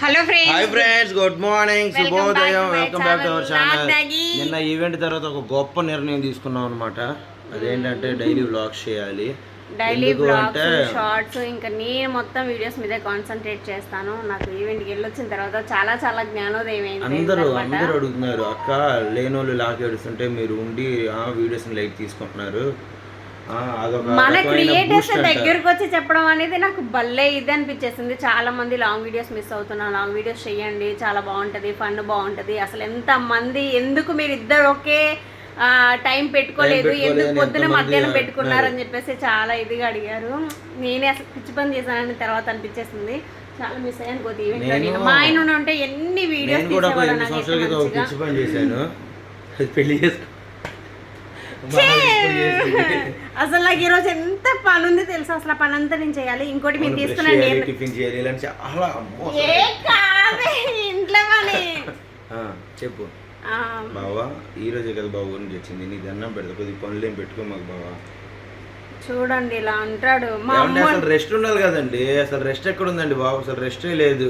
Hello friends, hi friends, good morning, శుభోదయం, welcome back to our channel. నిన్న event తర్వాత ఒక గొప్ప నిర్ణయం తీసుకున్నాం అనమాట. అదేంటంటే డైలీ వ్లాగ్స్ చేయాలి. డైలీ వ్లాగ్స్, షార్ట్స్, ఇంకా నేను మొత్తం వీడియోస్ మీదే కాన్సన్ట్రేట్ చేస్తాను. నాకు ఈవెంట్కి వెళ్ళొచ్చిన తర్వాత చాలా చాలా జ్ఞానోదయం అయింది. అందరూ అడుగుతున్నారు, అక్క లేనోళ్ళు లాక్ ఏడుస్తుంటే మీరు ఉండి వీడియోస్ లైక్ తీసుకుంటున్నారు. మన క్రియేటర్స్ దగ్గరకు వచ్చి చెప్పడం అనేది నాకు భలే ఇది అనిపించేసింది. చాలా మంది లాంగ్ వీడియోస్ మిస్ అవుతున్నారు. లాంగ్ వీడియోస్ చేయండి, చాలా బాగుంటుంది, ఫన్ బాగుంటుంది. అసలు ఎంత మంది ఎందుకు మీరు ఇద్దరు ఒకే టైం పెట్టుకోలేదు, ఎందుకు పొద్దున మధ్యాహ్నం పెట్టుకున్నారని చెప్పేసి చాలా ఇదిగా అడిగారు. నేనే అసలు పిచ్చి పని చేశానని తర్వాత అనిపించేసింది. చాలా మిస్ అయ్యాను కొద్ది ఈవెంట్. మా ఆయన ఉంటే ఎన్ని వీడియోస్ అసలు నాకు ఈ రోజు ఎంత పని ఉంది తెలుసా. అసలు పని అంతా నేను చేయాలి. ఇంకోటి మేము తీసుకున్నాను ఇంట్లో పని. చెప్పు బావా, ఈ రోజే కదా బాబు గురించి వచ్చింది. నీ దండం పెడతా, కొద్దిగా పనులు ఏం పెట్టుకో మాకు బావా. చూడండి ఇలా అంటాడు. అసలు రెస్ట్ ఉండాలి కదండి. అసలు రెస్ట్ ఎక్కడ ఉందండి బాబు, అసలు రెస్టే లేదు.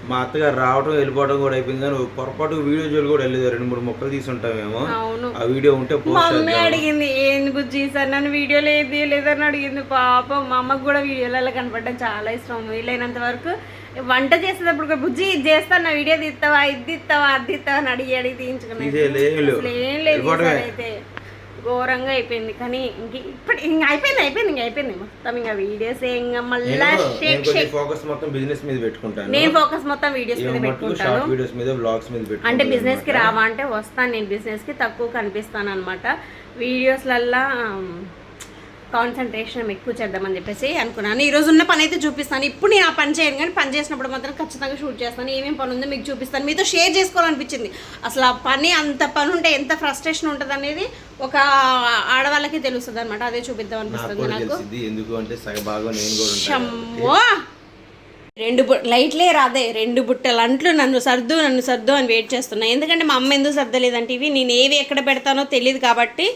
మా అత్తగారు రావడం వెళ్ళిపోవడం కూడా అయిపోయింది, కానీ పొరపాటు వీడియో జోలు కూడా వెళ్ళలేదు. 2-3 మొక్కలు తీసుంటామేమో. ఆ వీడియో ఉంటే మమ్మీ అడిగింది, ఏంది బుజ్జి సార్ నన్ను వీడియోలో ఏది లేదని అడిగింది. పాపం మా అమ్మకు కూడా వీడియోలలో కనపడడం చాలా ఇష్టం. వీలైనంత వరకు వంట చేసేటప్పుడు బుజ్జి ఇది చేస్తాను, నా వీడియో తీస్తావా, ఇది తీస్తావా, అది తీస్తావా అని అడిగి తీయించుకున్నాను. ఏం లేదు అయితే ఘోరంగా అయిపోయింది. కానీ ఇంక అయిపోయింది మొత్తం. ఇంకా వీడియోస్ ఇంకా మళ్ళీ ఫోకస్ మొత్తం బిజినెస్ మీద పెట్టుకుంటాను. నేను ఫోకస్ మొత్తం వీడియోస్ మీద పెట్టుకుంటాను. అంటే బిజినెస్ కి రావా అంటే వస్తాను. నేను బిజినెస్ కి తక్కువ కనిపిస్తాను అనమాట. వీడియోస్లల్లా కాన్సన్ట్రేషన్ ఎక్కువ చేద్దామని చెప్పేసి అనుకున్నాను. ఈ రోజు ఉన్న పని అయితే చూపిస్తాను. ఇప్పుడు నేను ఆ పని చేయను, కానీ పని చేసినప్పుడు మాత్రం ఖచ్చితంగా షూట్ చేస్తాను. ఏమేమి పని ఉందో మీకు చూపిస్తాను. మీతో షేర్ చేసుకోవాలనిపించింది. అసలు ఆ పని అంత పని ఉంటే ఎంత ఫ్రస్ట్రేషన్ ఉంటుంది అనేది ఒక ఆడవాళ్ళకి తెలుస్తుంది అనమాట. అదే చూపిద్దాం అనిపిస్తుంది నాకు. షమ్మో, 2 లైట్లే రాదే, 2 బుట్టలు అంట్లు నన్ను సర్దు అని వెయిట్ చేస్తున్నాను. ఎందుకంటే మా అమ్మ ఎందుకు సర్దలేదంటే ఇవి నేను ఏవి ఎక్కడ పెడతానో తెలియదు కాబట్టి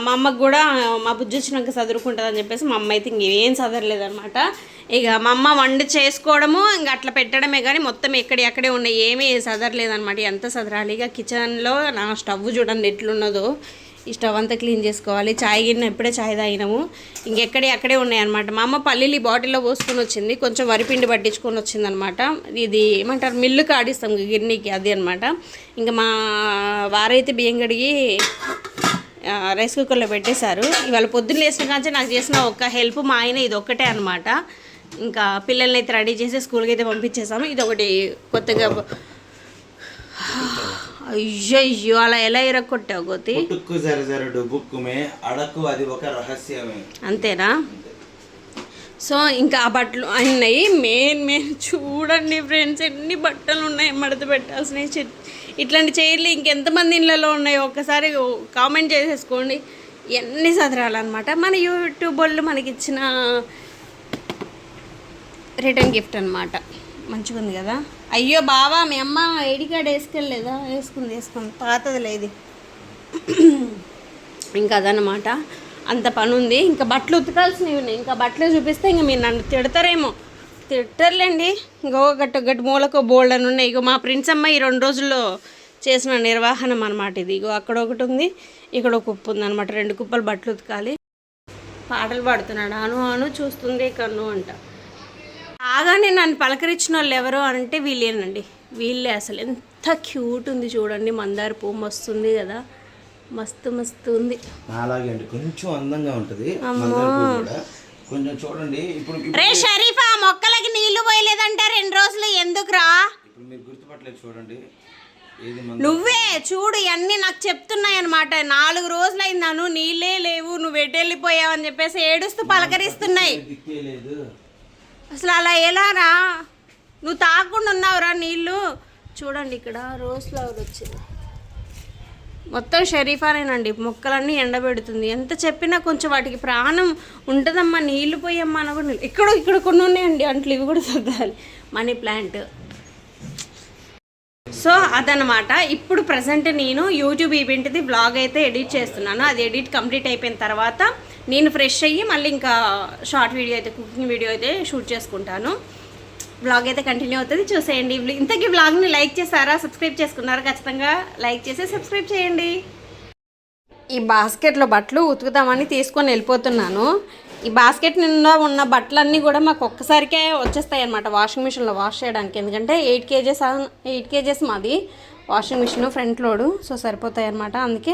మా అమ్మకు కూడా మా బుజ్జి వచ్చినాక చదువుకుంటుంది అని చెప్పేసి మా అమ్మ అయితే ఇంకేం చదవలేదనమాట. ఇక మా అమ్మ వంట చేసుకోవడము ఇంకా అట్లా పెట్టడమే, కానీ మొత్తం ఎక్కడే ఉన్నాయి, ఏమీ చదవలేదనమాట. ఎంత చదరాలి. ఇక కిచెన్లో నా స్టవ్ చూడండి ఎట్లున్నదో. ఈ స్టవ్ అంతా క్లీన్ చేసుకోవాలి. చాయ్ గిన్నె ఎప్పుడే చాయ్ తాగినాము. అక్కడే ఉన్నాయన్నమాట. మా అమ్మ పల్లీలు బాటిల్లో పోసుకొని వచ్చింది, కొంచెం వరిపిండి పట్టించుకొని వచ్చిందనమాట. ఇది ఏమంటారు, మిల్లుకి ఆడిస్తాం గిన్నెకి, అది అనమాట. ఇంకా మా వారైతే బియ్యం కడిగి రైస్ కుక్కర్లో పెట్టేశారు. ఇవాళ పొద్దున్న లేసిన కానీ నాకు చేసిన ఒక హెల్ప్ మా ఆయన ఇది ఒక్కటే అనమాట. ఇంకా పిల్లల్ని అయితే రెడీ చేసి స్కూల్కి అయితే పంపించేసాము. ఇది ఒకటి కొత్తగా. అయ్యో అలా ఎలా ఎరగొట్టావు గోతి? అంతేనా? సో ఇంకా ఆ బట్టలు అన్నాయి. మెయిన్ చూడండి ఫ్రెండ్స్, ఎన్ని బట్టలు ఉన్నాయి మడత పెట్టాల్సినవి. ఇట్లాంటి చైర్లు ఇంకెంతమంది ఇళ్ళలో ఉన్నాయో ఒక్కసారి కామెంట్ చేసేసుకోండి. ఎన్ని సదరాలన్నమాట. మన యూట్యూబ్ వాళ్ళు మనకి ఇచ్చిన రిటర్న్ గిఫ్ట్ అనమాట. మంచిగా ఉంది కదా. అయ్యో బావా, మీ అమ్మ ఐడి కార్డ్ వేసుకెళ్ళలేదా? వేసుకుంది, పాతది లేదు. ఇంకా అదనమాట. అంత పని ఉంది. ఇంకా బట్టలు ఉతకాల్సినవి ఉన్నాయి. ఇంకా బట్టలు చూపిస్తే ఇంకా మీరు నన్ను తిడతారేమో. తిట్టర్లేండి. ఇంకో గట్టు మూలకో బోల్డ్ అని ఉన్నాయి. ఇగో మా ప్రిన్స్ అమ్మ ఈ 2 రోజుల్లో చేసిన నిర్వహణం అనమాట ఇది. ఇగో అక్కడ ఒకటి ఉంది, ఇక్కడ ఒక కుప్ప ఉంది అనమాట. 2 కుప్పలు బట్టలు ఉతకాలి. పాటలు పాడుతున్నాడు. అను చూస్తుంది కన్ను అంట. బాగానే నన్ను పలకరించిన వాళ్ళు ఎవరో అంటే వీళ్ళేనండి. వీళ్ళే. అసలు ఎంత క్యూట్ ఉంది చూడండి. మందార పువ్వు మస్తుంది కదా, మస్తు ఉంది. అలాగే అండి, కొంచెం అందంగా ఉంటుంది. కొంచెం చూడండి. ఇప్పుడు రే షరీఫా, మొక్కలకి నీళ్లు పోయలేదంట 2 రోజులు, ఎందుకురా? ఇప్పుడు మీరు గుర్తుపట్టలేదు చూడండి. నువ్వే చూడు, ఇవన్నీ నాకు చెప్తున్నాయి అనమాట. 4 రోజులైందాను నీళ్ళే లేవు, నువ్వు ఎటెళ్ళిపోయావు అని చెప్పేసి ఏడుస్తూ పలకరిస్తున్నాయి. అసలు అలా ఎలారా? నువ్వు తాగకుండా ఉన్నావురా నీళ్ళు. చూడండి ఇక్కడ రోజ్ ఫ్లవర్ వచ్చింది. మొత్తం షరీఫానేనండి. మొక్కలన్నీ ఎండబెడుతుంది. ఎంత చెప్పినా కొంచెం వాటికి ప్రాణం ఉంటుందమ్మా. నీళ్ళు పోయమ్మా అని కూడా ఇక్కడ కొన్ని ఉన్నాయండి అంట్లు, ఇవి కూడా సర్దాలి. Money plant. సో అదనమాట. ఇప్పుడు ప్రజెంట్ నేను యూట్యూబ్ ఈవెంట్ది వ్లాగ్ అయితే ఎడిట్ చేస్తున్నాను. అది ఎడిట్ కంప్లీట్ అయిపోయిన తర్వాత నేను ఫ్రెష్ అయ్యి మళ్ళీ ఇంకా షార్ట్ వీడియో అయితే, కుకింగ్ వీడియో అయితే షూట్ చేసుకుంటాను. బ్లాగ్ అయితే కంటిన్యూ అవుతుంది, చూసేయండి. ఇంతకీ బ్లాగ్ని లైక్ చేశారా, సబ్స్క్రైబ్ చేసుకున్నారా? ఖచ్చితంగా లైక్ చేసి సబ్స్క్రైబ్ చేయండి. ఈ బాస్కెట్లో బట్టలు ఉతుకుతామని తీసుకొని వెళ్ళిపోతున్నాను. ఈ బాస్కెట్ నిండా ఉన్న బట్టలన్నీ కూడా మాకు ఒక్కసారికే వచ్చేస్తాయి అన్నమాట వాషింగ్ మిషన్లో వాష్ చేయడానికి. ఎందుకంటే 8 కేజెస్ మాది washing machine front load, so సరిపోతాయి అన్నమాట. అందుకే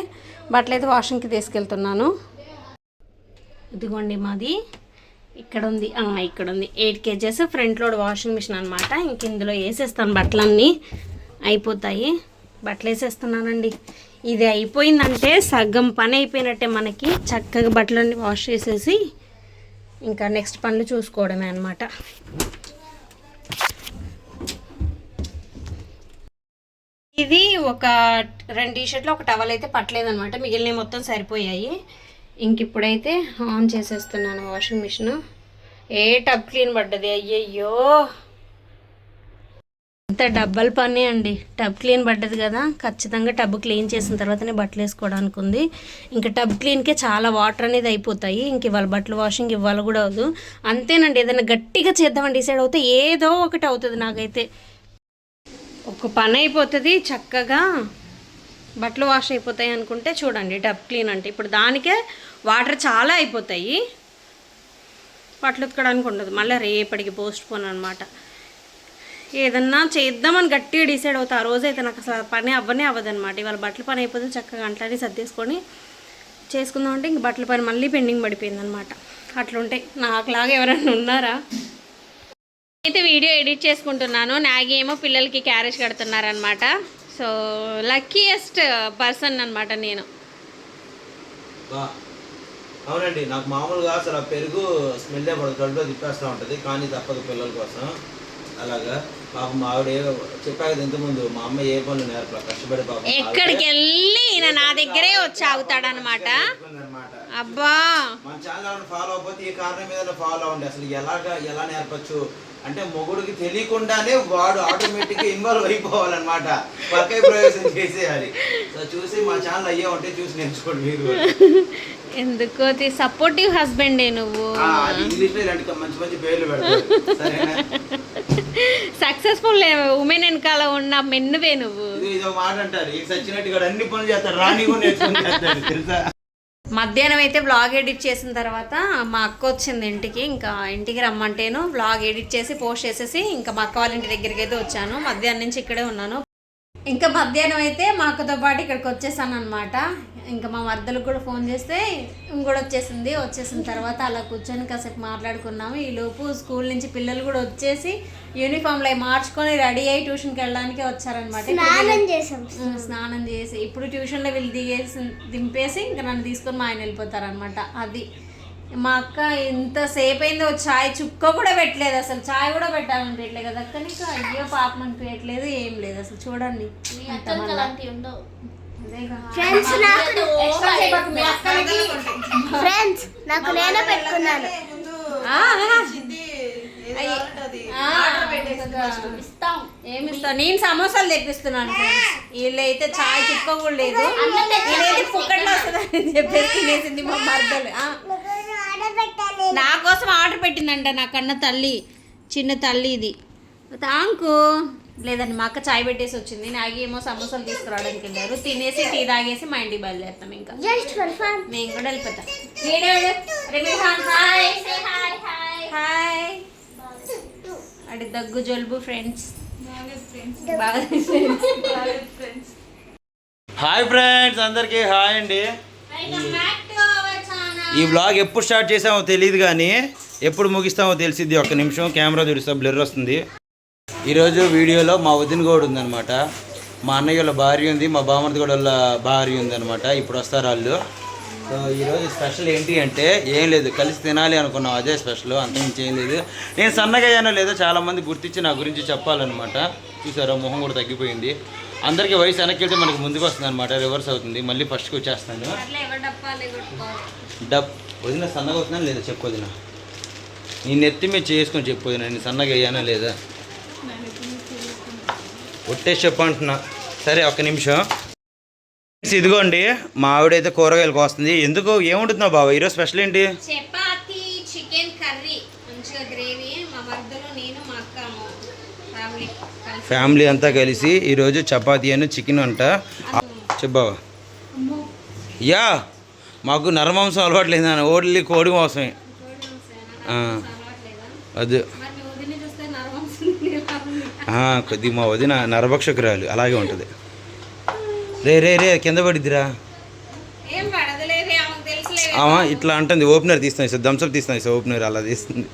బట్టలు అయితే వాషింగ్కి తీసుకెళ్తున్నాను. ఇదిగోండి మాది ఇక్కడ ఉంది, 8 kgs front load washing machine అనమాట. ఇంక ఇందులో వేసేస్తాను బట్టలన్నీ, అయిపోతాయి. బట్టలు వేసేస్తున్నానండి. ఇది అయిపోయిందంటే సగం పని అయిపోయినట్టే మనకి. చక్కగా బట్టలన్నీ వాష్ చేసేసి ఇంకా నెక్స్ట్ పనులు చూసుకోవడమే అనమాట. ఇది ఒక 2 టీ-షర్ట్లు, ఒక టవల్ అయితే పట్టలేదనమాట, మిగిలినవి మొత్తం సరిపోయాయి. ఇంక ఇప్పుడైతే ఆన్ చేసేస్తున్నాను వాషింగ్ మిషన్. టబ్ క్లీన్ పడ్డది, అయ్యయ్యో అంత డబ్బల్ పని అండి. టబ్ క్లీన్ పడ్డది కదా, ఖచ్చితంగా టబ్ క్లీన్ చేసిన తర్వాతనే బట్టలు వేసుకోవడానికి ఉంది. ఇంకా టబ్ క్లీన్కే చాలా వాటర్ అనేది అయిపోతాయి. ఇంక ఇవాళ బట్టలు వాషింగ్ ఇవాళ కూడా అవదు. అంతేనండి, ఏదైనా గట్టిగా చేద్దామని డిసైడ్ అవుతే ఏదో ఒకటి అవుతుంది. నాకైతే ఒక పని అయిపోతుంది, చక్కగా బట్టలు వాష్ అయిపోతాయి అనుకుంటే చూడండి టబ్ క్లీన్ అంటే ఇప్పుడు దానికే వాటర్ చాలా అయిపోతాయి. బట్టలు ఉతకడానికి ఉండదు, మళ్ళీ రేపటికి పోస్ట్ పోన్ అనమాట. ఏదన్నా చేద్దామని గట్టిగా డిసైడ్ అవుతా, ఆ రోజైతే నాకు అసలు పని అవ్వదనమాట. ఇవాళ బట్టల పని అయిపోతే చక్కగా అంట్లని సర్దేసుకొని చేసుకుందామంటే ఇంక బట్టల పని మళ్ళీ పెండింగ్ పడిపోయిందనమాట. అట్లుంటే నాకులాగా ఎవరైనా ఉన్నారా? అయితే వీడియో ఎడిట్ చేసుకుంటున్నాను. నాగి ఏమో పిల్లలకి క్యారేజ్ కడుతున్నారనమాట. సో లక్కీయెస్ట్ పర్సన్ అనమాట నేను. అవునండి, నాకు మామూలుగా అసలు పెరుగు స్మెల్లే పడదు, కడుపులో తిప్పేస్తూ ఉంటుంది. కానీ తప్పదు పిల్లల కోసం. అలాగా పాపం ఆవిడ చెప్పాక ఇంతకుముందు మా అమ్మ ఏ పనులు నేర్ప కష్టపడి పాపం ఎక్కడికి వెళ్ళి నా దగ్గరే వచ్చి ఆగుతాడనమాట. అబ్బా, మన ఛానల్ ఫాలో అయిపోతే ఈ కారణం మీద ఫాలో అవ్వండి. అసలు ఎలా నేర్పచ్చు అంటే మొగుడికి తెలియకుండానే వాడు ఆటోమేటిక్గా ఇన్వాల్వ్ అయిపోవాలన్నమాట. పక్కై ప్రవేశం చేసేయాలి. సో చూసి మా ఛానల్ అయ్యే ఉంటే చూసి నేర్చుకోండి మీరు. ఎందుకో సపోర్టివ్ హస్బెండే నువ్వు. ఇంగ్లీష్లో ఇలాంటి మంచి మంచి పేర్లు పెడతారు, సరేనా? సక్సెస్ఫుల్ ఉమెన్ వెనకాల ఉన్న మెన్నువే నువ్వు. ఇది ఒక మాట అంటారు, ఈ సచ్చినట్టుగా అన్ని పనులు చేస్తారు, రాని కూడా నేర్చుకుని చేస్తారు, తెలుసా? మధ్యాహ్నం అయితే బ్లాగ్ ఎడిట్ చేసిన తర్వాత మా అక్క వచ్చింది ఇంటికి. ఇంకా ఇంటికి రమ్మంటేను బ్లాగ్ ఎడిట్ చేసి పోస్ట్ చేసేసి ఇంకా మా అక్క వాళ్ళ ఇంటి దగ్గరికి అయితే వచ్చాను. మధ్యాహ్నం నుంచి ఇక్కడే ఉన్నాను. ఇంకా మధ్యాహ్నం అయితే మా అక్కతో పాటు ఇక్కడికి వచ్చేసాను అనమాట. ఇంకా మా మరదలకు కూడా ఫోన్ చేస్తే ఇంకోటి వచ్చేసిన తర్వాత అలా కూర్చొని కాసేపు మాట్లాడుకున్నాము. ఈలోపు స్కూల్ నుంచి పిల్లలు కూడా వచ్చేసి యూనిఫామ్లో మార్చుకొని రెడీ అయ్యి ట్యూషన్కి వెళ్ళడానికి వచ్చారనమాట. స్నానం చేసి ఇప్పుడు ట్యూషన్లో వీళ్ళు దింపేసి ఇంకా నన్ను తీసుకొని మా ఆయన వెళ్ళిపోతారనమాట. అది మా అక్క ఎంతసేపు అయిందో చాయ్ చుక్క కూడా పెట్టలేదు, అసలు చాయ్ కూడా పెట్టాలనిపించలేదు కదా అక్క నీకు. అయ్యో పాపం అనిపించట్లేదు, ఏం లేదు అసలు. చూడండి ఫ్రెండ్స్ నాకు నేనే పెట్టుకున్నాను. ఏమిస్తావు? నేను సమోసాలు తెప్పిస్తున్నాను. వీళ్ళైతే చాయ్ చుక్క కూడా లేదు, వీళ్ళైతే పుక్కట్లో వస్తుందని చెప్పేసి తినేసింది మా మరదలు. నా కోసం ఆర్డర్ పెట్టిందంట నా కన్న తల్లి, చిన్న తల్లి. ఇది థాంకు లేదండి, మా అక్క చాయ్ పెట్టేసి వచ్చింది. నాగి ఏమో సమోసాలు తీసుకురావడానికి వెళ్ళారు. తినేసి టీ తాగేసి మా ఇంటికి బయలుదేరుతాం. ఇంకా మేము కూడా వెళ్ళిపోతాం. హాయ్ అడి దగ్గు జలుబు ఫ్రెండ్స్. హాయ్ ఫ్రెండ్స్, అందరికీ హాయ్ అండి. ఈ వ్లాగ్ ఎప్పుడు స్టార్ట్ చేసామో తెలియదు కానీ ఎప్పుడు ముగిస్తామో తెలిసిద్ది. ఒక్క నిమిషం కెమెరా చూడిస్తా, బ్లర్ వస్తుంది. ఈరోజు వీడియోలో మా వదిన కూడా ఉందనమాట. మా అన్నయ్య వాళ్ళ భార్య ఉంది, మా బామర్ది కూడా వాళ్ళ భార్య ఉందనమాట. ఇప్పుడు వస్తారు వాళ్ళు. సో ఈరోజు స్పెషల్ ఏంటి అంటే ఏం లేదు, కలిసి తినాలి అనుకున్నాం, అదే స్పెషల్, అంతకుమించి ఏం లేదు. నేను సన్నగా అయ్యానో లేదో చాలామంది గుర్తించి నా గురించి చెప్పాలన్నమాట. చూసారా, మొహం కూడా తగ్గిపోయింది. అందరికీ వయసు వెనక్కి వెళ్తే మనకు ముందుకు వస్తుంది అనమాట, రివర్స్ అవుతుంది. మళ్ళీ ఫస్ట్కి వచ్చేస్తాను. వదిన సన్నగా అవుతున్నాను లేదా చెప్పు వదిన, నేను ఎత్తి మీద చేసుకొని చెప్పు వదిన, నేను సన్నగా అయ్యానా లేదా ఒట్టేసి చెప్పంటున్నా. సరే ఒక్క నిమిషం. ఇదిగోండి మా ఆవిడైతే కూరగాయలకు వస్తుంది. ఎందుకు ఏముంటుందో బాబా ఈరోజు స్పెషల్ ఏంటి? చపాతి చికెన్ కర్రీ, మంచిగా గ్రేవీ. మా వద్దలో నేను మా అక్క ఫ్యామిలీ ఫ్యామిలీ అంతా కలిసి ఈరోజు చపాతీ అని చికెన్ అంట చెప్పావా యా మాకు నరమాంసం అలవాటు లేదు నాన్న ఓన్లీ కోడి మాంసమే అది కొద్దిగా మా వదిన నరభక్షకురాలు అలాగే ఉంటుంది రే రే రే కింద పడిద్దిరా ఇట్లా అంటుంది ఓపెనర్ తీస్తాను సార్ థమ్స్అప్ తీస్తాను సార్ ఓపెనర్ అలా తీస్తుంది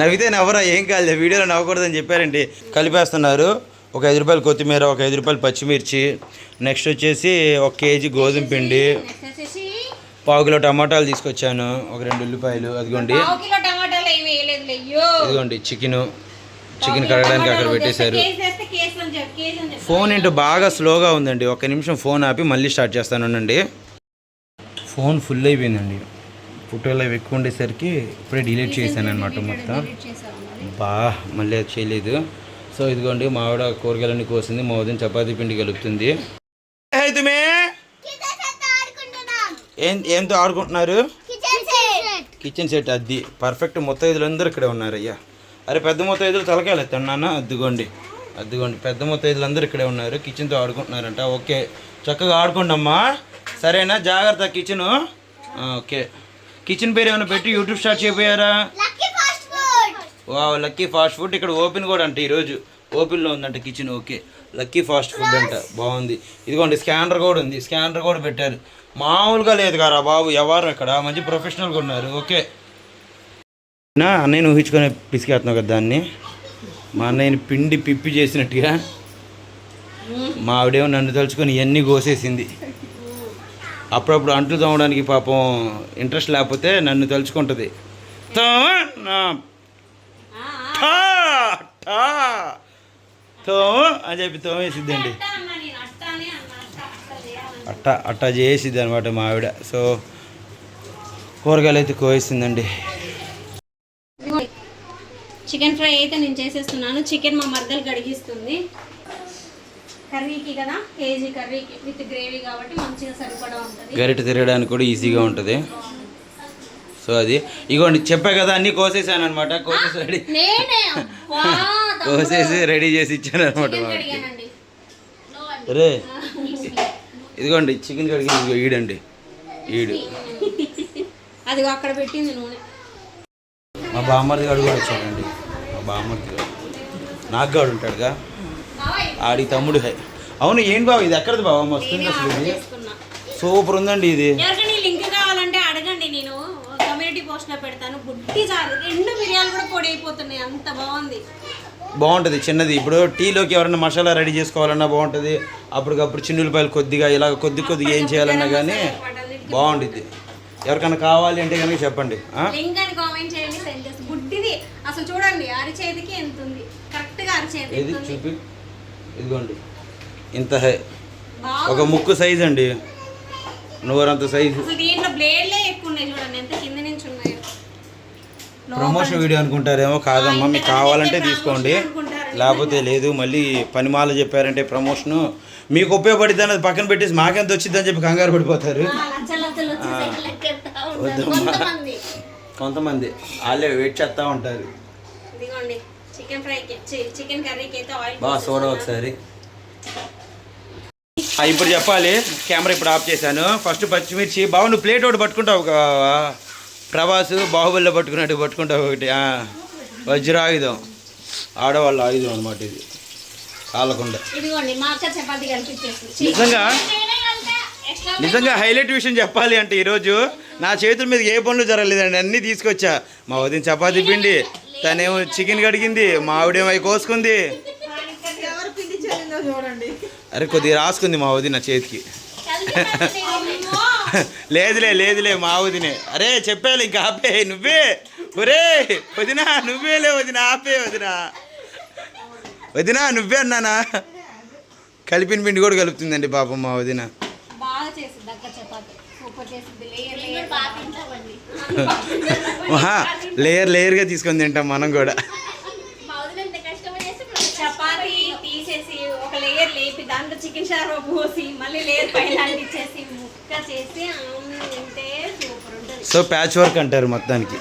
నవ్వితే నవ్వరా ఏం కాదు వీడియోలో నవ్వకూడదని చెప్పారండి కలిపేస్తున్నారు ఒక 5 రూపాయలు కొత్తిమీర ఒక 5 రూపాయలు పచ్చిమిర్చి నెక్స్ట్ వచ్చేసి 1 కేజీ గోధుమ పిండి 1 కిలో టమాటాలు తీసుకొచ్చాను ఒక 2 ఉల్లిపాయలు అదిగోండి ఇదిగోండి చికెన్ కడగడానికి అక్కడ పెట్టేశారు ఫోన్ ఏంటో బాగా స్లోగా ఉందండి 1 నిమిషం ఫోన్ ఆపి మళ్ళీ స్టార్ట్ చేస్తానండి ఫోన్ ఫుల్ అయిపోయిందండి ఫోటోలు అవి ఎక్కువ ఉండేసరికి ఇప్పుడే డిలీట్ చేశాను అనమాట మొత్తం మళ్ళీ అది చేయలేదు సో ఇదిగోండి మా ఆవిడ కూరగాయలన్నీ కోసింది మా వదిన చపాతీ పిండి కలుపుతుంది ఏంతో ఆడుకుంటున్నారు కిచెన్ సెట్ అది పర్ఫెక్ట్ ముత్తైదులందరూ ఇక్కడే ఉన్నారు అయ్యా అరే పెద్ద ముత్తైదులు తలకాయలు ఎత్తాను నాన్న అద్దుకోండి పెద్ద ముత్తైదులందరూ ఇక్కడే ఉన్నారు కిచెన్తో ఆడుకుంటున్నారంట ఓకే చక్కగా ఆడుకోండి అమ్మా సరేనా జాగ్రత్త కిచెను ఓకే కిచెన్ పేరు ఏమైనా పెట్టి యూట్యూబ్ స్టార్ట్ చేయబోయారా లక్కీ ఫాస్ట్ ఫుడ్ ఇక్కడ ఓపెన్ కూడా అంట ఈరోజు ఓపెన్లో ఉందంట kitchen okay lucky fast food అంట బాగుంది ఇదిగోండి స్కానర్ కూడా ఉంది స్కానర్ కూడా పెట్టారు మామూలుగా లేదు కదా బాబు ఎవరు ఇక్కడ మంచి ప్రొఫెషనల్గా ఉన్నారు ఓకే నా అన్నయ్యని ఊహించుకొని పిసికేస్తున్నావు కదా దాన్ని మా అన్నయ్యని పిండి పిప్పి చేసినట్టుగా మా ఆవిడేమో నన్ను తలుచుకొని ఇవన్నీ కోసేసింది అప్పుడప్పుడు అంట్లు తోమడానికి పాపం ఇంట్రెస్ట్ లేకపోతే నన్ను తలుచుకుంటుంది అని చెప్పి తోమేసిద్దండి అట్టా చేసిద్ది అనమాట మా ఆవిడ సో కూరగాయలు అయితే కోసేసిందండి చికెన్ ఫ్రై అయితే నేను చేసేస్తున్నాను చికెన్ మా మరదలు కడిగిస్తుంది కర్రీకి కదా కేజీ కర్రీకి విత్ గ్రేవీ కాబట్టి మంచిగా సరిపడా ఉంటుంది గరిట తిరగడానికి కూడా ఈజీగా ఉంటుంది సో అది ఇగోండి చెప్పా కదా అన్నీ కోసేసాను అనమాట కోసేసి రెడీ చేసి ఇచ్చాను అనమాట రే ఇదిగోండి చికెన్ కడిగి ఈడండి అది అక్కడ పెట్టింది నూనె మా బామ్మర్ది గారు కూడా వచ్చాడండి మా బామ్మర్ది గారు నాకు గాడు ఉంటాడుగా ఆడి తమ్ముడు అవును ఏంటి బాబు ఇది ఎక్కడది బాబా మస్తుంది అసలు ఇది సూపర్ ఉందండి ఇది ఎవరికైనా లింక్ కావాలంటే అడగండి నేను కమ్యూనిటీ పోస్ట్ లో పెడతాను బుడ్డి చారు 2 మిరియాలు కూడా పొడి అయిపోతున్నాయి అంత బాగుంటుంది చిన్నది ఇప్పుడు టీలోకి ఎవరైనా మసాలా రెడీ చేసుకోవాలన్నా బాగుంటుంది అప్పటికప్పుడు చిన్నులపాయలు కొద్దిగా ఇలా కొద్దిగా ఏం చేయాలన్నా కానీ బాగుంటుంది ఎవరికైనా కావాలి అంటే కనుక చెప్పండి లింక్ అని కామెంట్ చేయండి సెండ్ చేసి బుడ్డిది అసలు చూడండి అరిచేతికి ఎంత ఉంది కరెక్ట్గా అరిచేతి ఇది చూపి ఇదిగోండి ఇంత ఒక ముక్కు సైజ్ అండి నోరంత సైజు దీంట్లో బ్లేడ్లే ఎక్కువ ఉన్నాయి చూడండి ఎంత కింద నుంచి ఉన్నాయి ప్రమోషన్ వీడియో అనుకుంటారేమో కాదమ్మా మీకు కావాలంటే తీసుకోండి లేకపోతే లేదు మళ్ళీ పనిమాల చెప్పారంటే ప్రమోషను మీకు ఉపయోగపడిద్ది అన్నది పక్కన పెట్టేసి మాకెంత వచ్చిందని చెప్పి కంగారు పడిపోతారు కొంతమంది వాళ్ళే వెయిట్ చేస్తూ ఉంటారు బాగా చూడ ఒకసారి ఇప్పుడు చెప్పాలి కెమెరా ఇప్పుడు ఆఫ్ చేశాను ఫస్ట్ పచ్చిమిర్చి బాబు నువ్వు ప్లేట్ ఒకటి పట్టుకుంటావు ప్రభాస్ బాహుబలిలో పట్టుకుంటావు ఒకటి వజ్రాయుధం ఆడవాళ్ళ ఆయుధం అనమాట ఇది కాలకుండా నిజంగా హైలైట్ విషయం చెప్పాలి అంటే ఈరోజు నా చేతుల మీద ఏ పనులు జరగలేదండి అన్నీ తీసుకొచ్చా మా వదిన చపాతీ పిండి తనేమో చికెన్ కడిగింది మా ఆవిడేమో అవి కోసుకుంది అరే కొద్దిగా రాసుకుంది మా వదిన చేతికి లేదులే మా వదినే అరే చెప్పాలి ఇంకా ఆపే నువ్వే ఒరే వదినా నువ్వేలే వదిన ఆపే వదినా నువ్వే అన్నానా కలిపిన పిండి కూడా కలుపుతుందండి పాపం మా వదిన లేయర్గా తీసుకొని తింటాం మనం కూడా చపాతీ తీసేసి ఒక లేయర్ లేపి దాంట్లో చికెన్ షార్వా పోసి మళ్ళీ లేయర్ పైన అంటించేసి ముక్క చేసి తింటే సూపర్ ఉంటుంది సో ప్యాచ్ వర్క్ అంటారు మొత్తానికి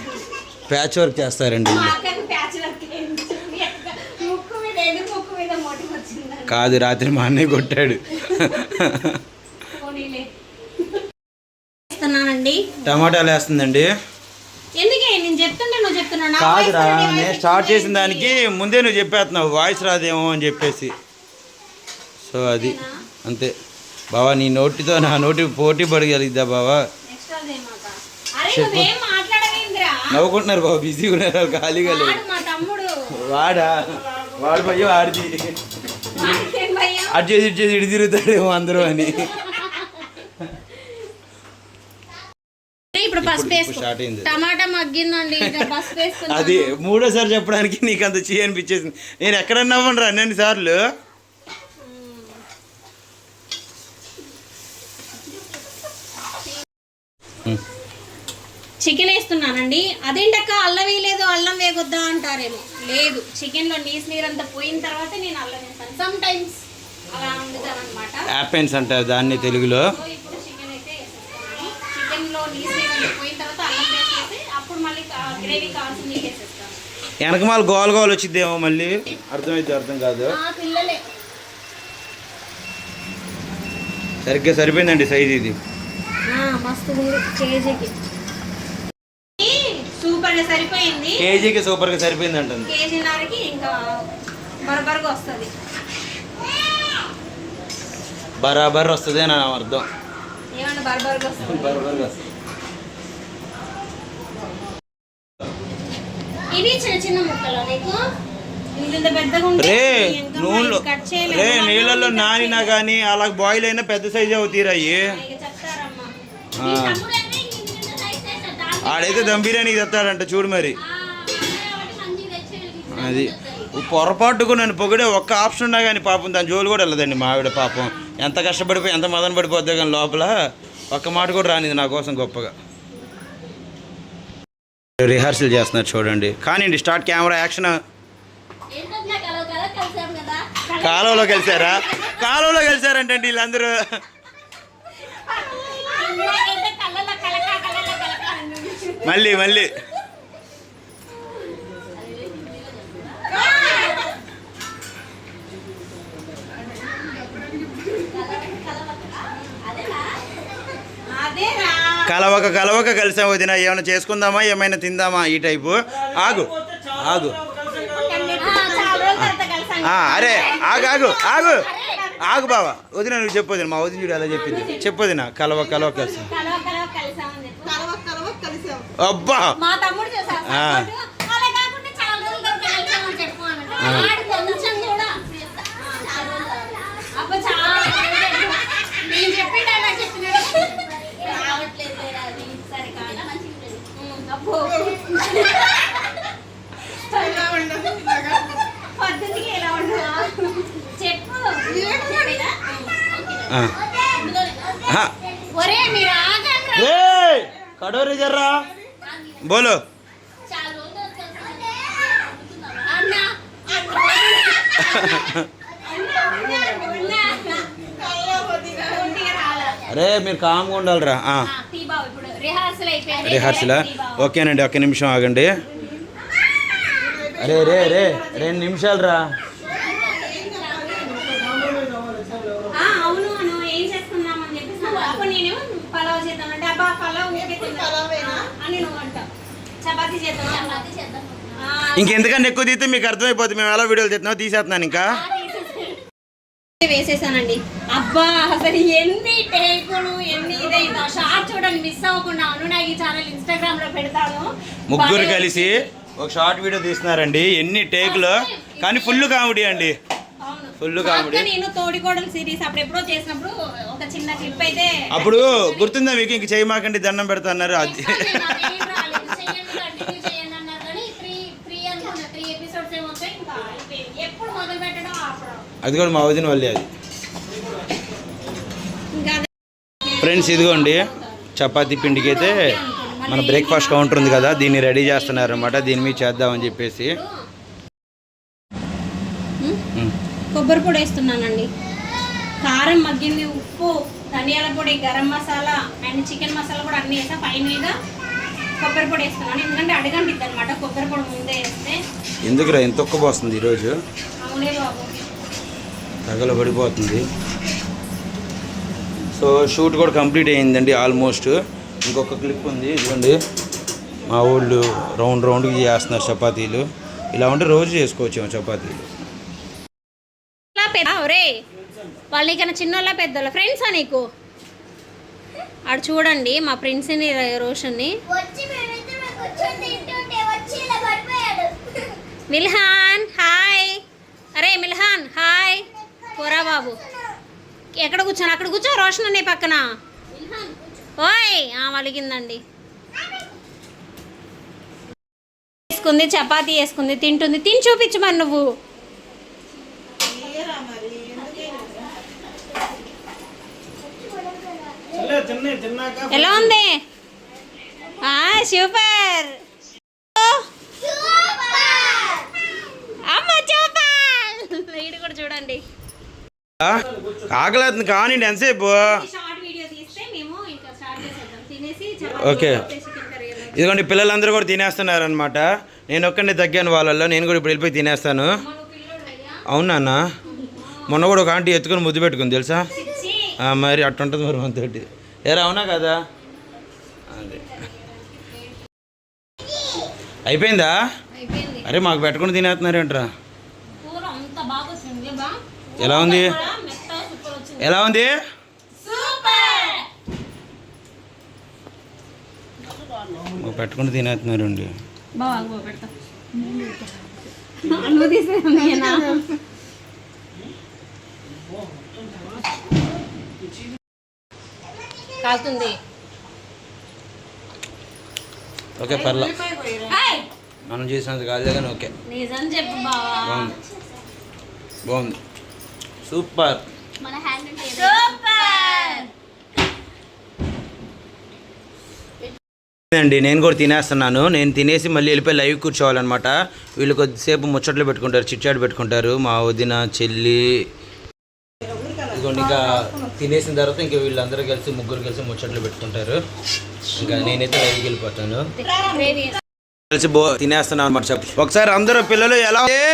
ప్యాచ్ వర్క్ చేస్తారండి కాదు, రాత్రి మా అన్నయ్య కొట్టాడు. వేస్తున్నానండి, టమాటాలు వేస్తుందండి. ఎందుకే నేను చెప్తుంటే నువ్వు చెప్తున్నావు? కాదురా, నేను స్టార్ట్ చేసిన దానికి ముందే నువ్వు చెప్పేస్తున్నావు వాయిస్ రాదేమో అని చెప్పేసి. సో అది అంతే బావా, నీ నోటితో నా నోటి పోటీ పడగలిగిద్దా బావా? నవ్వుకుంటున్నారు బాబు, బిజీగా ఉన్నారు, ఖాళీగా లేదు. వాడు భయ్యో ఆడిది అటు చేసి ఇటు చేసి ఇటు తిరుగుతాడేమో అందరూ అని. ఇప్పుడు స్టార్ట్ అయింది. టమాటా మగ్గిందండి, అది మూడోసారి చెప్పడానికి నీకు అంత చీ అనిపించేసింది. నేను ఎక్కడన్నా అవ్వను అన్ని సార్లు. చికెన్ వేస్తున్నానండి. అదేంటక్క అల్లం వేయలేదు, అల్లం వేయొద్దా అంటారేమో. లేదు, చికెన్లో నీరంతా పోయిన తర్వాత నేను అల్లం వేస్తాను. సమ్ టైమ్స్ అలా వండుతాను అనమాట. యాపెన్స్ అంటారు దాన్ని తెలుగులో. ఇప్పుడు చికెన్ అయితే వేసేస్తాను. చికెన్లో నీరంతా పోయిన తర్వాత అల్లం వేసేసి అప్పుడు మళ్ళీ గ్రేవీ కావాల్సిన నీళ్ళు వేసేస్తాను. వెనకమాల గోల గోలు వచ్చిద్దేమో మళ్ళీ, అర్థమైతే అర్థం కాదు. పిల్లలే సరిగ్గా సరిపోయిందండి సైజ్ ఇది. మస్తు ఉంది, కేజీకి సూపర్గా సరిపోయింది. కేజీకి సూపర్గా సరిపోయింది అంటుంది. కేజీన్నరకి ఇంకా బరబర్గా వస్తుంది. బరాబర్ వస్తుంది అని అర్థం. ఏమన్నా బరబర్గా వస్తుంది. బరాబర్గా వస్తుంది. ఇవి చిన్న చిన్న ముక్కలు నీకు ఇంత పెద్దగా ఉంటాయి. నూనెలో నీళ్ళల్లో నానినా కానీ అలా బాయిల్ అయినా పెద్ద సైజు అవుతాయి. ఆడైతే దమ్ బిర్యానీకి తెస్తాడంట చూడు మరి. అది పొరపాటుకు నన్ను పొగిడే ఒక్క ఆప్షన్ ఉన్నా కానీ పాపం దాని జోలు కూడా వెళ్ళదండి మా ఆవిడ. పాపం ఎంత కష్టపడిపోయి ఎంత మదన పడిపోద్ది కానీ లోపల ఒక్క మాట కూడా రానిది నా కోసం గొప్పగా. రిహార్సల్ చేస్తున్నారు చూడండి. కానివ్వండి, స్టార్ట్, కెమెరా, యాక్షన్. కాలువలో కలిసారా? కాలువలో కలిసారంటండి వీళ్ళందరూ. మళ్ళీ మళ్ళీ కలవక కలిసాం వదిన. ఏమైనా చేసుకుందామా, ఏమైనా తిందామా ఈ టైపు. ఆగు ఆగు అరే ఆగు ఆగు ఆగు ఆగు బావా. వదిన నువ్వు చెప్పొదిన, మా వదిన చూడు ఎలా చెప్పింది. చెప్పొదిన కలవ కలిసి. అబ్బా కడోరి జర్రా బోలో. అరే మీరు కామ్గా ఉండాలిరా. రిహార్సలా? ఓకేనండి, ఒక్క నిమిషం ఆగండి. అరే రే రే 2 నిమిషాలు రా. ఇంకెందుకంటే ఎక్కువ తీస్తే మీకు అర్థమైపోతుంది మేము ఎలా వీడియోలు తీస్తున్నామో. తీసేస్తున్నాను ఇంకా వేసేసానండి. అబ్బా అసలు ఎన్ని టేకులు ఎన్ని ఇదైనా షార్ట్ చూడండి, మిస్ అవ్వకుండా అనునాగి ఛానల్ ఇన్స్టాగ్రామ్ లో పెడతాను. ముగ్గురు కలిసి ఒక షార్ట్ వీడియో తీస్తున్నారండి. ఎన్ని టేకులు, కానీ ఫుల్ కామెడీ అండి, ఫుల్ కామెడీ. నేను తోడికోడలు సిరీస్ అప్పుడు ఎప్పుడో చేసినప్పుడు ఒక చిన్న క్లిప్ అయితే అప్పుడు గుర్తుందా మీకు? ఇంక చేయమాకండి దండం పెడతా అన్నారు. అది అది కూడా మా వదిన వల్లే. అది ఫ్రెండ్స్ ఇదిగోండి చపాతీ పిండికి అయితే మన బ్రేక్ఫాస్ట్ కౌంటర్ ఉంది కదా, దీన్ని రెడీ చేస్తున్నారు అనమాట. దీని మీద చేద్దామని చెప్పేసి కొబ్బరి పొడి వేస్తున్నానండి. కారం మగ్గింది, ఉప్పు, ధనియాల పొడి, గరం మసాలా అండ్ చికెన్ మసాలా కూడా అన్నీ వేసా. ఫైనల్గా కొబ్బరి పొడి వేస్తున్నాను, ఎందుకంటే అడగండిద్ది అనమాట కొబ్బరి పొడి ముందే వేస్తే. ఎందుకురా ఎంత ఒక్క పోస్తుంది ఈరోజు? అవునే బాబు. తగలబడిపోతుంది. సో షూట్ కూడా కంప్లీట్ అయ్యిందండి ఆల్మోస్ట్. ఇంకొక క్లిప్ ఉంది, ఇదిగోండి. మా ఊళ్ళు రౌండ్గా చేస్తున్నారు చపాతీలు. ఇలా ఉంటే రోజు చేసుకోవచ్చు చపాతీలు. రే వాళ్ళు నీకన్నా చిన్నోళ్ళ పెద్దోళ్ళ ఫ్రెండ్సా నీకు? ఆడు చూడండి మా ఫ్రెండ్స్ని రోషన్ని. మిల్హాన్ హాయ్. అరే మిల్హాన్ హాయ్. పోరా బాబు, ఎక్కడ కూర్చోను? అక్కడ కూర్చో, రోషన్ అనే పక్కన. ఓయ్ వలిగిందండి. వేసుకుంది, చపాతీ వేసుకుంది, తింటుంది. తిని చూపించు మరి నువ్వు. ఎలా ఉంది? సూపర్ అమ్మ, సూపర్. వీడు కూడా చూడండి. ఆకలి కానీ ఎంతసేపు? ఓకే, ఇదిగోండి పిల్లలందరూ కూడా తినేస్తున్నారు అనమాట. నేను ఒక్కడిని తగ్గాను వాళ్ళల్లో. నేను కూడా ఇప్పుడు వెళ్ళిపోయి తినేస్తాను. అవునా? మొన్న కూడా ఒక ఆంటీ ఎత్తుకొని ముద్దు పెట్టుకుంది తెలుసా? మరి అట్టుంటుంది మరి మనతోటి. ఏరా అవునా కదా? అదే అయిపోయిందా? అరే మాకు పెట్టుకుని తినేస్తున్నారు ఏంట్రా? ఎలా ఉంది? ఎలా ఉంది? పెట్టుకుని తినేస్తున్నారు అండి. కాలుతుంది. ఓకే పర్లా, మనం చేసినంత కాదు కానీ ఓకే. నిజం చెప్పు బావా. బాగుంది, సూపర్. అండి నేను కూడా తినేస్తున్నాను. నేను తినేసి మళ్ళీ వెళ్ళిపోయి లైవ్ కూర్చోవాలన్నమాట. వీళ్ళు కొద్దిసేపు ముచ్చట్లు పెట్టుకుంటారు, చిట్చాట్ పెట్టుకుంటారు. మా వదిన, చెల్లి, ఇదిగోండి. ఇంకా తినేసిన తర్వాత ఇంకా వీళ్ళందరూ కలిసి ముగ్గురు కలిసి ముచ్చట్లు పెట్టుకుంటారు. ఇంకా నేనైతే లైవ్కి వెళ్ళిపోతాను. కలిసి తినేస్తున్నాను అనమాట. చెప్పు ఒకసారి అందరూ పిల్లలు ఎలా ఉంది?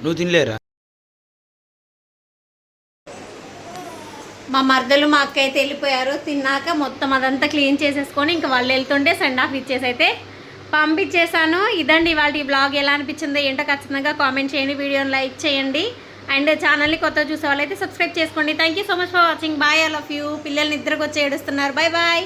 నువ్వు తినలేరా? మా మరదలు మా అక్క అయితే వెళ్ళిపోయారు. తిన్నాక మొత్తం అదంతా క్లీన్ చేసేసుకొని ఇంకా వాళ్ళు వెళ్తుంటే సెండ్ ఆఫ్ ఇచ్చేసి అయితే పంపించేశాను. ఇదండి వాళ్ళ బ్లాగ్. ఎలా అనిపించిందో ఏంటో ఖచ్చితంగా కామెంట్ చేయండి, వీడియోని లైక్ చేయండి. అండ్ ఛానల్ని కొత్తగా చూసే వాళ్ళైతే సబ్స్క్రైబ్ చేసుకోండి. Thank you so much for watching. Bye, all of you. పిల్లల్ని నిద్రకు వచ్చి ఏడుస్తున్నారు. Bye bye.